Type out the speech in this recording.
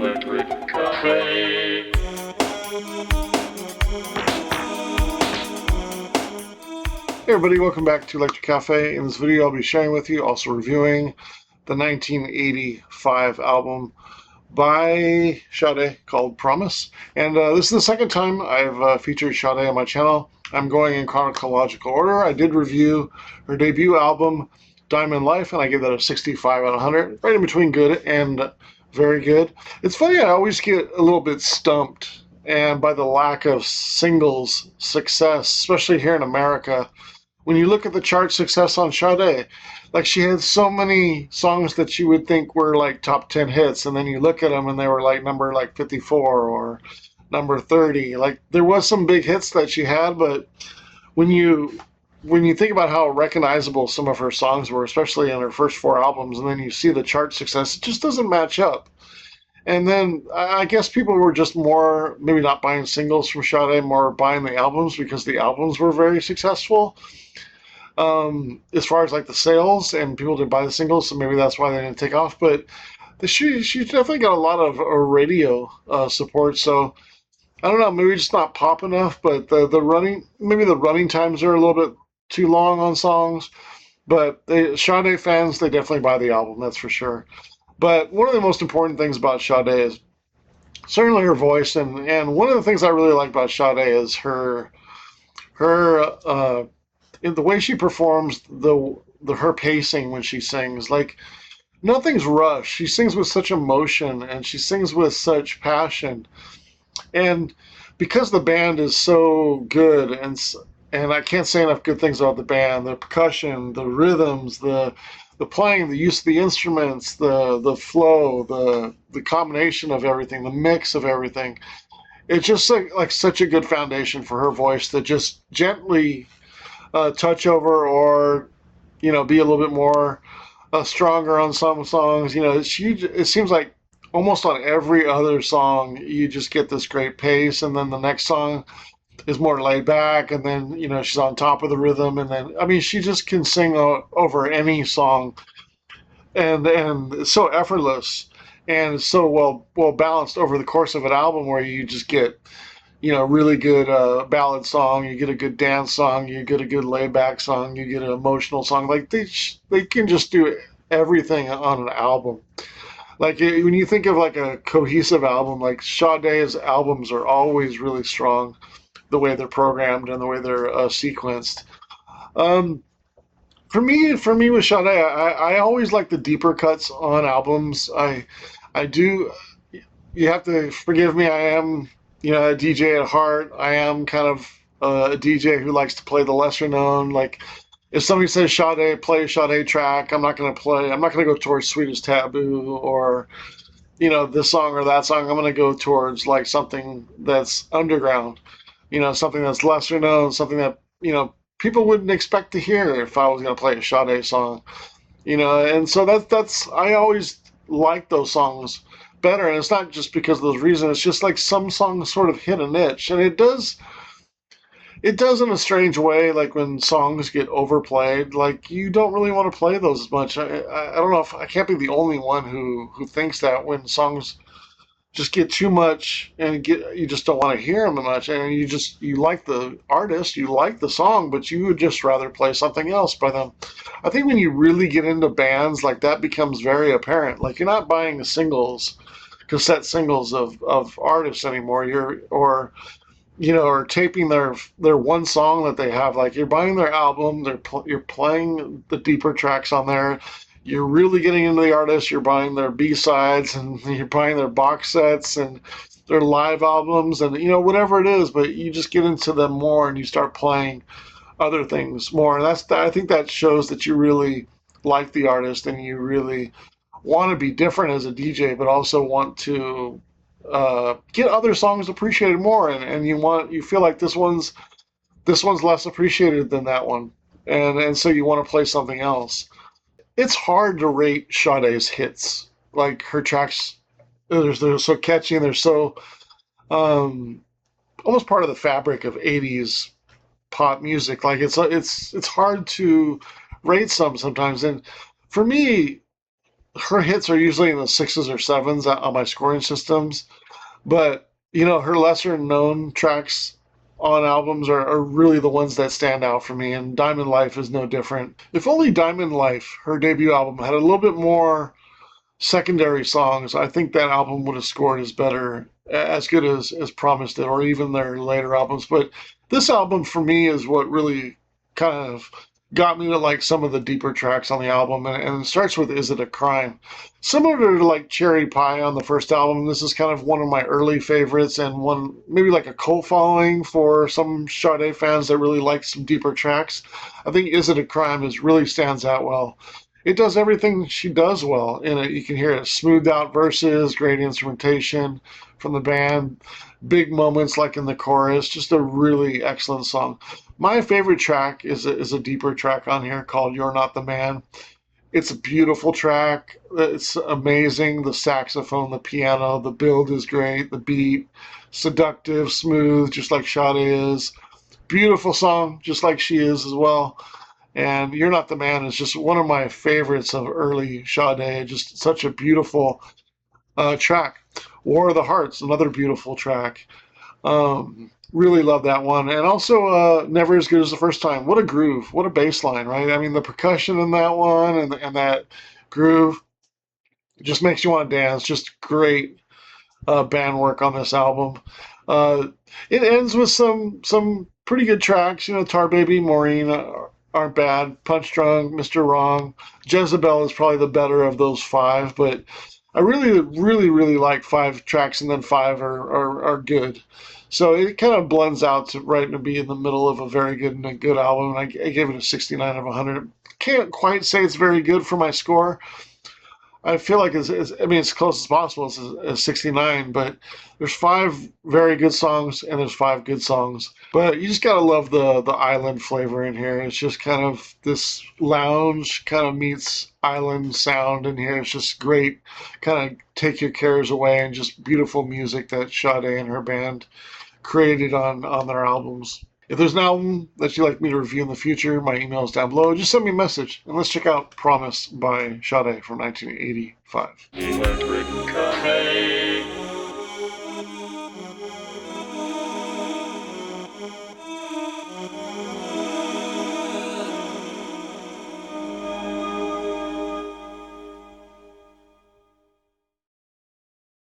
Electric Cafe. Hey everybody, welcome back to Electric Cafe. In this video I'll be sharing with you, also reviewing the 1985 album by Sade called Promise. And this is the second time I've featured Sade on my channel. I'm going in chronological order. I did review her debut album, Diamond Life, and I gave that a 65 out of 100, right in between good and very good. It's funny, I always get a little bit stumped and by the lack of singles success, especially here in America. When you look at the chart success on Sade, like she had so many songs that you would think were like top 10 hits, and then you look at them and they were like number like 54 or number 30. Like there was some big hits that she had, but when you think about how recognizable some of her songs were, especially in her first four albums, and then you see the chart success, it just doesn't match up. And then I guess people were just more maybe not buying singles from Sade, more buying the albums because the albums were very successful. As far as like the sales, and people didn't buy the singles, so maybe that's why they didn't take off. But she definitely got a lot of radio support. So I don't know, maybe just not pop enough. But the running, maybe the running times are a little bit too long on songs. But Sade fans, they definitely buy the album, that's for sure. But one of the most important things about Sade is certainly her voice, and one of the things I really like about Sade is her in the way she performs her pacing when she sings. Like nothing's rushed. She sings with such emotion and she sings with such passion. And because the band is so good, and I can't say enough good things about the band, the percussion, the rhythms, the playing, the use of the instruments, the flow, the combination of everything, the mix of everything. It's just like such a good foundation for her voice to just gently touch over, or be a little bit more stronger on some songs. It seems like almost on every other song you just get this great pace, and then the next song is more laid back, and then she's on top of the rhythm, and then I mean she just can sing over any song, and it's so effortless and so well balanced over the course of an album, where you just get really good ballad song, you get a good dance song, you get a good laid back song, you get an emotional song. Like they can just do everything on an album. Like when you think of like a cohesive album, like Sade's albums are always really strong, the way they're programmed and the way they're sequenced. Um, for me with Sade, I always like the deeper cuts on albums. I do. You have to forgive me. I am, a DJ at heart. I am kind of a DJ who likes to play the lesser known. Like, if somebody says Sade, play a Sade track, I'm not going to play. I'm not going to go towards Sweet as Taboo, or this song or that song. I'm going to go towards like something that's underground. Something that's lesser known, something that people wouldn't expect to hear if I was going to play a Sade song. And so that's I always like those songs better, and it's not just because of those reasons. It's just like some songs sort of hit a niche, and it does in a strange way. Like when songs get overplayed, like you don't really want to play those as much. I don't know if I can't be the only one who thinks that when songs just get too much and you just don't want to hear them much, and you like the artist, you like the song, but you would just rather play something else by them. I think when you really get into bands, like that becomes very apparent. Like you're not buying the singles, cassette singles of artists anymore. Or taping their one song that they have. Like you're buying their album, you're playing the deeper tracks on there. You're really getting into the artist. You're buying their B-sides, and you're buying their box sets and their live albums, and whatever it is. But you just get into them more, and you start playing other things more. And I think that shows that you really like the artist, and you really want to be different as a DJ, but also want to get other songs appreciated more, and you feel like this one's less appreciated than that one, and so you want to play something else. It's hard to rate Sade's hits. Like her tracks, they're so catchy, and they're so um, almost part of the fabric of '80s pop music. Like it's hard to rate sometimes. And for me, her hits are usually in the sixes or sevens on my scoring systems, but her lesser known tracks on albums are really the ones that stand out for me, and Diamond Life is no different. If only Diamond Life, her debut album, had a little bit more secondary songs, I think that album would have scored as good as Promised It, or even their later albums. But this album for me is what really kind of got me to like some of the deeper tracks on the album, and it starts with "Is It a Crime?" Similar to like Cherry Pie on the first album, this is kind of one of my early favorites, and one maybe like a cult following for some Sade fans that really like some deeper tracks. I think "Is It a Crime" really stands out well. It does everything she does well in it. You can hear it smoothed out verses, great instrumentation from the band, big moments like in the chorus. Just a really excellent song. My favorite track is a deeper track on here called "You're Not the Man." It's a beautiful track. It's amazing. The saxophone, the piano, the build is great. The beat, seductive, smooth, just like Sade is. Beautiful song, just like she is as well. And "You're Not the Man" is just one of my favorites of early Sade. Just such a beautiful track. "War of the Hearts," another beautiful track. Really love that one. And also "Never as Good as the First Time." What a groove. What a bass line, right? I mean, the percussion in that one and that groove just makes you want to dance. Just great band work on this album. Uh, it ends with some pretty good tracks. Tar Baby, Maureen aren't bad. Punch Drunk, Mr. Wrong, Jezebel is probably the better of those five. But I really, really, really like five tracks, and then five are good. So it kind of blends out to right to be in the middle of a very good and a good album. I gave it a 69 of 100. Can't quite say it's very good for my score. I feel like I mean, it's close as possible. It's a 69, but there's five very good songs and there's five good songs. But you just gotta love the island flavor in here. It's just kind of this lounge kind of meets island sound in here. It's just great. Kind of take your cares away, and just beautiful music that Sade and her band created on their albums. If there's an album that you'd like me to review in the future, my email is down below. Just send me a message, and let's check out "Promise" by Sade from 1985. Electric Cafe.